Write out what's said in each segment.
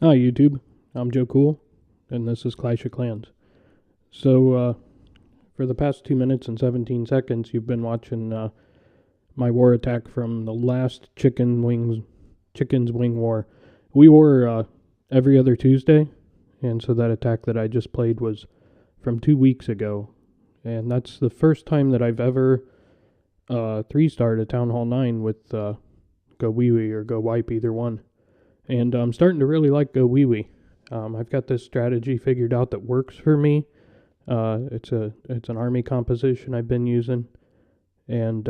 Hi YouTube, I'm Joe Cool, and this is Clash of Clans. So, for the past 2 minutes and 17 seconds, you've been watching my war attack from the last Chicken's Wing War. We war every other Tuesday, and so that attack that I just played was from 2 weeks ago, and that's the first time that I've ever 3-starred a Town Hall 9 with Gowiwi or Go Wipe, either one. And I'm starting to really like Gowiwi. I've got this strategy figured out that works for me. It's an army composition I've been using, and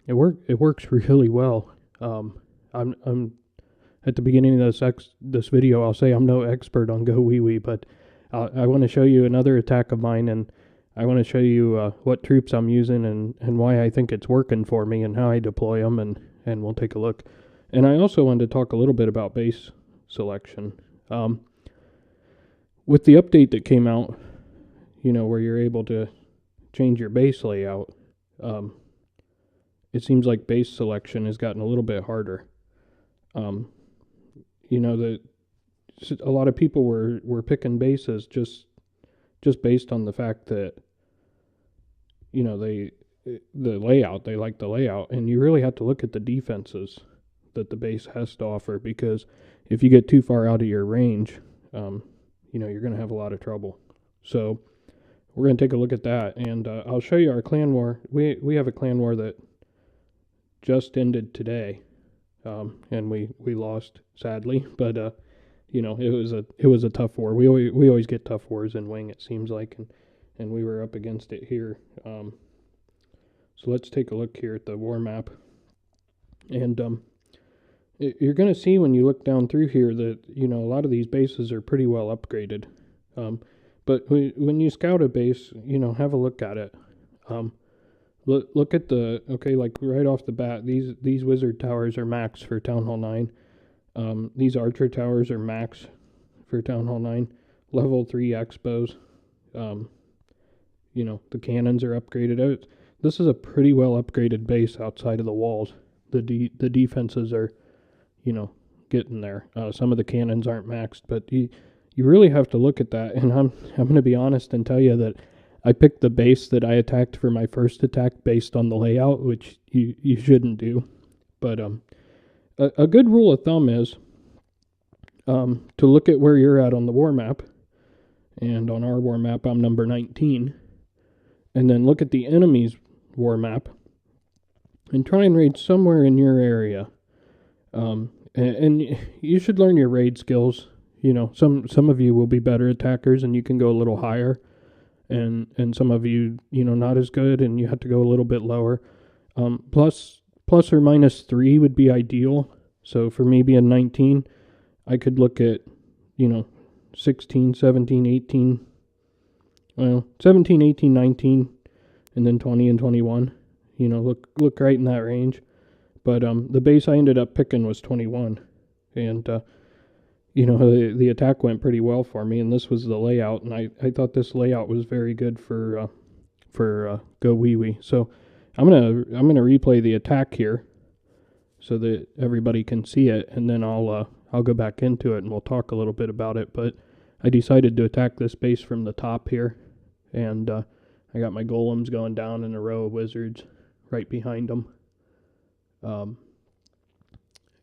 it works really well. I'm at the beginning of this video, I'll say I'm no expert on Gowiwi, but I want to show you another attack of mine, and I want to show you what troops I'm using and why I think it's working for me and how I deploy them, and we'll take a look. And I also wanted to talk a little bit about base selection. With the update that came out, where you're able to change your base layout, it seems like base selection has gotten a little bit harder. A lot of people were picking bases just based on the fact that, they like the layout, and you really have to look at the defenses that the base has to offer, because if you get too far out of your range, you're going to have a lot of trouble. So we're going to take a look at that, and I'll show you our clan war. We have a clan war that just ended today, and we lost, sadly, but it was a tough war. We always get tough wars in Wing, it seems like, and we were up against it here. So let's take a look here at the war map, and you're going to see when you look down through here that, a lot of these bases are pretty well upgraded. But when you scout a base, have a look at it. Look at like right off the bat, these wizard towers are max for Town Hall 9. These archer towers are max for Town Hall 9. Level 3 expos. The cannons are upgraded. This is a pretty well upgraded base outside of the walls. The defenses are, getting there. Some of the cannons aren't maxed, but you really have to look at that. And I'm going to be honest and tell you that I picked the base that I attacked for my first attack based on the layout, which you shouldn't do. But a good rule of thumb is to look at where you're at on the war map. And on our war map, I'm number 19. And then look at the enemy's war map and try and raid somewhere in your area. And you should learn your raid skills. Some of you will be better attackers and you can go a little higher, and some of you, not as good, and you have to go a little bit lower. Plus or minus 3 would be ideal. So for me being 19, I could look at, 16, 17, 18, 17, 18, 19, and then 20 and 21. Look right in that range. But the base I ended up picking was 21, and the attack went pretty well for me, and this was the layout, and I thought this layout was very good for Gowiwi. So I'm gonna replay the attack here so that everybody can see it, and then I'll go back into it and we'll talk a little bit about it. But I decided to attack this base from the top here, and I got my golems going down in a row of wizards right behind them.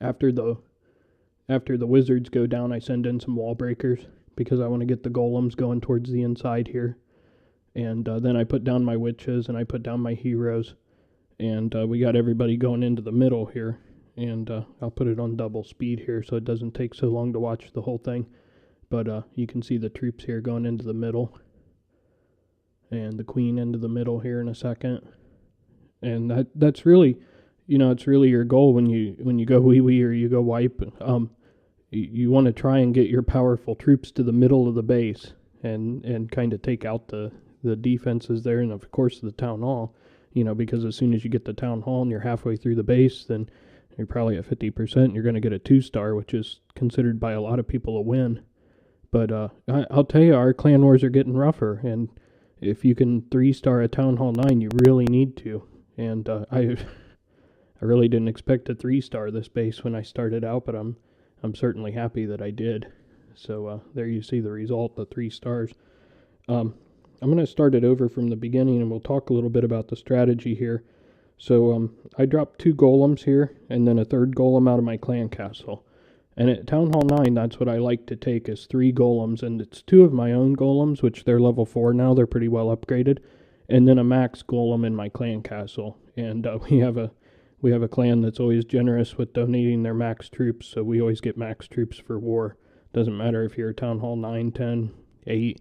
After the wizards go down, I send in some wall breakers because I want to get the golems going towards the inside here. And then I put down my witches and I put down my heroes. And we got everybody going into the middle here. And I'll put it on double speed here so it doesn't take so long to watch the whole thing. But you can see the troops here going into the middle. And the queen into the middle here in a second. And that's really, it's really your goal when you go wee or you go wipe. You want to try and get your powerful troops to the middle of the base and kind of take out the defenses there, and of course the town hall. because as soon as you get to Town Hall and you're halfway through the base, then you're probably at 50%. You're going to get a 2-star, which is considered by a lot of people a win. But I'll tell you, our clan wars are getting rougher, and if you can 3-star a Town Hall 9, you really need to. And I really didn't expect to 3-star this base when I started out, but I'm certainly happy that I did. So there you see the result, the 3 stars. I'm going to start it over from the beginning, and we'll talk a little bit about the strategy here. So I dropped 2 golems here, and then a 3rd golem out of my clan castle. And at Town Hall 9, that's what I like to take, is 3 golems, and it's 2 of my own golems, which they're level 4 now, they're pretty well upgraded, and then a max golem in my clan castle. And we have a clan that's always generous with donating their max troops, so we always get max troops for war. Doesn't matter if you're Town Hall 9, 10, 8,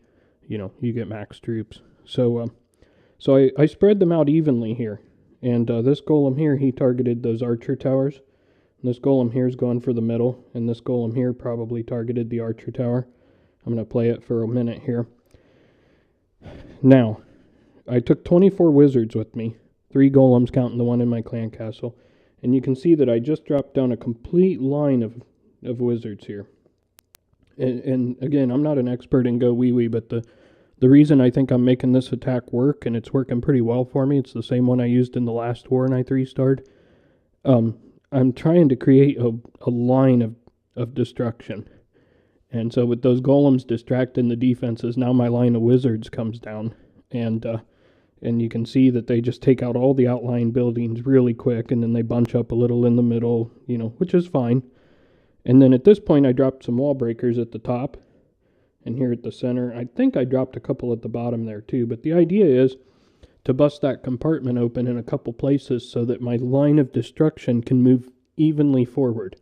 you get max troops. So I spread them out evenly here. And this golem here, he targeted those archer towers. And this golem here is going for the middle. And this golem here probably targeted the archer tower. I'm going to play it for a minute here. Now, I took 24 wizards with me. 3 golems counting the one in my clan castle. And you can see that I just dropped down a complete line of wizards here. And again, I'm not an expert in Gowiwi, but the reason I think I'm making this attack work, and it's working pretty well for me, it's the same one I used in the last war and I 3-starred. I'm trying to create a line of destruction. And so with those golems distracting the defenses, now my line of wizards comes down. And you can see that they just take out all the outlying buildings really quick, and then they bunch up a little in the middle, which is fine. And then at this point, I dropped some wall breakers at the top and here at the center. I think I dropped a couple at the bottom there too, but the idea is to bust that compartment open in a couple places so that my line of destruction can move evenly forward.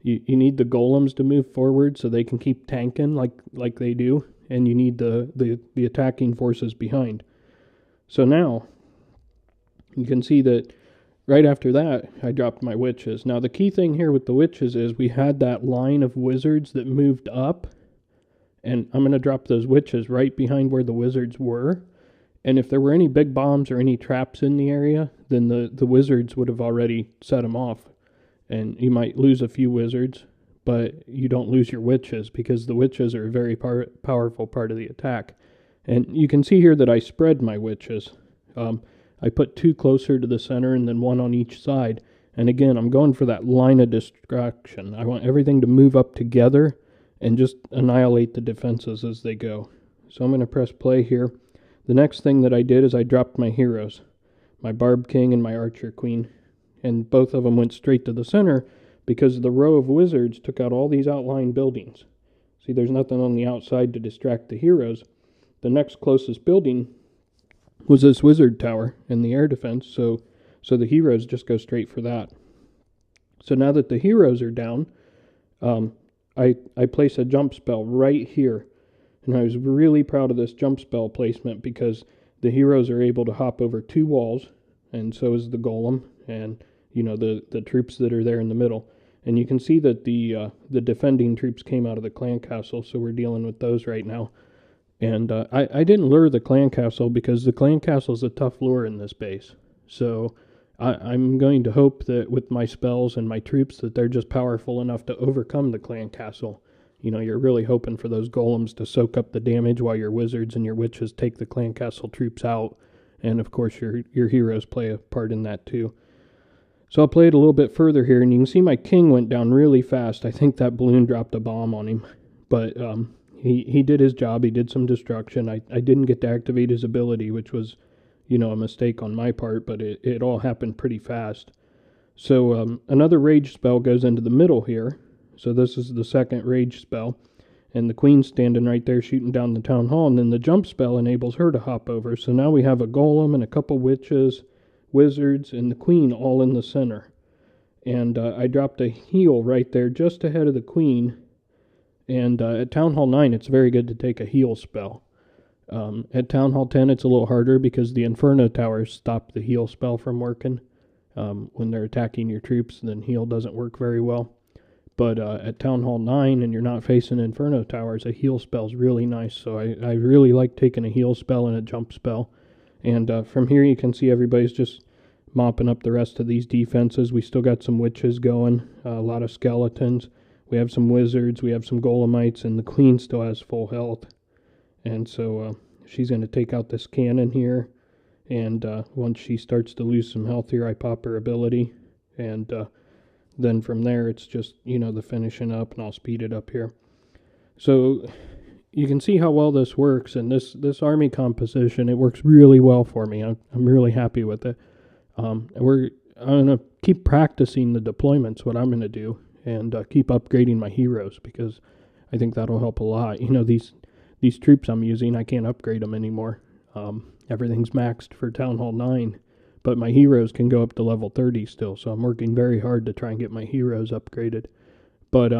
You need the golems to move forward so they can keep tanking like they do, and you need the attacking forces behind. So now, you can see that right after that, I dropped my witches. Now, the key thing here with the witches is we had that line of wizards that moved up, and I'm going to drop those witches right behind where the wizards were. And if there were any big bombs or any traps in the area, then the wizards would have already set them off. And you might lose a few wizards, but you don't lose your witches, because the witches are a very powerful part of the attack. And you can see here that I spread my witches. I put 2 closer to the center and then 1 on each side. And again, I'm going for that line of distraction. I want everything to move up together and just annihilate the defenses as they go. So I'm going to press play here. The next thing that I did is I dropped my heroes, my Barb King and my Archer Queen. And both of them went straight to the center because the row of wizards took out all these outlying buildings. See, there's nothing on the outside to distract the heroes. The next closest building was this wizard tower and the air defense, so the heroes just go straight for that. So now that the heroes are down, I place a jump spell right here, and I was really proud of this jump spell placement because the heroes are able to hop over 2 walls, and so is the golem, and the troops that are there in the middle. And you can see that the defending troops came out of the clan castle, so we're dealing with those right now. And I didn't lure the clan castle because the clan castle is a tough lure in this base. So I'm going to hope that with my spells and my troops that they're just powerful enough to overcome the clan castle. You're really hoping for those golems to soak up the damage while your wizards and your witches take the clan castle troops out. And of course your heroes play a part in that too. So I'll play it a little bit further here, and you can see my king went down really fast. I think that balloon dropped a bomb on him. But He did his job. He did some destruction. I didn't get to activate his ability, which was, a mistake on my part, but it all happened pretty fast. So another rage spell goes into the middle here. So this is the second rage spell. And the queen's standing right there shooting down the town hall. And then the jump spell enables her to hop over. So now we have a golem and a couple witches, wizards, and the queen all in the center. And I dropped a heal right there just ahead of the queen. And at Town Hall 9, it's very good to take a heal spell. At Town Hall 10, it's a little harder because the Inferno Towers stop the heal spell from working. When they're attacking your troops, then heal doesn't work very well. But at Town Hall 9, and you're not facing Inferno Towers, a heal spell's really nice. So I really like taking a heal spell and a jump spell. And from here you can see everybody's just mopping up the rest of these defenses. We still got some witches going, a lot of skeletons. We have some wizards, we have some golemites, and the queen still has full health. And so she's going to take out this cannon here. And once she starts to lose some health here, I pop her ability. And then from there, it's just, the finishing up, and I'll speed it up here. So you can see how well this works. And this army composition, it works really well for me. I'm really happy with it. I'm going to keep practicing the deployments, what I'm going to do, and keep upgrading my heroes, because I think that'll help a lot. These troops I'm using, I can't upgrade them anymore. Everything's maxed for Town Hall 9, but my heroes can go up to level 30 still, so I'm working very hard to try and get my heroes upgraded. But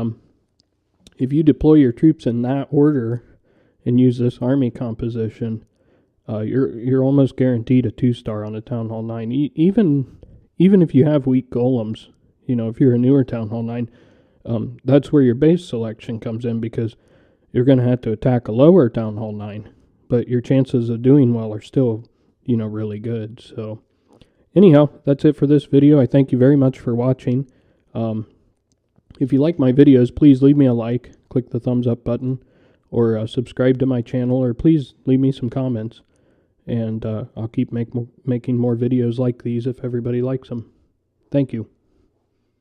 if you deploy your troops in that order and use this army composition, you're almost guaranteed a 2-star on a Town Hall 9. Even if you have weak golems, if you're a newer Town Hall 9, that's where your base selection comes in, because you're going to have to attack a lower Town Hall 9, but your chances of doing well are still, really good. So anyhow, that's it for this video. I thank you very much for watching. If you like my videos, please leave me a like, click the thumbs up button, or subscribe to my channel, or please leave me some comments. And I'll keep making more videos like these if everybody likes them. Thank you.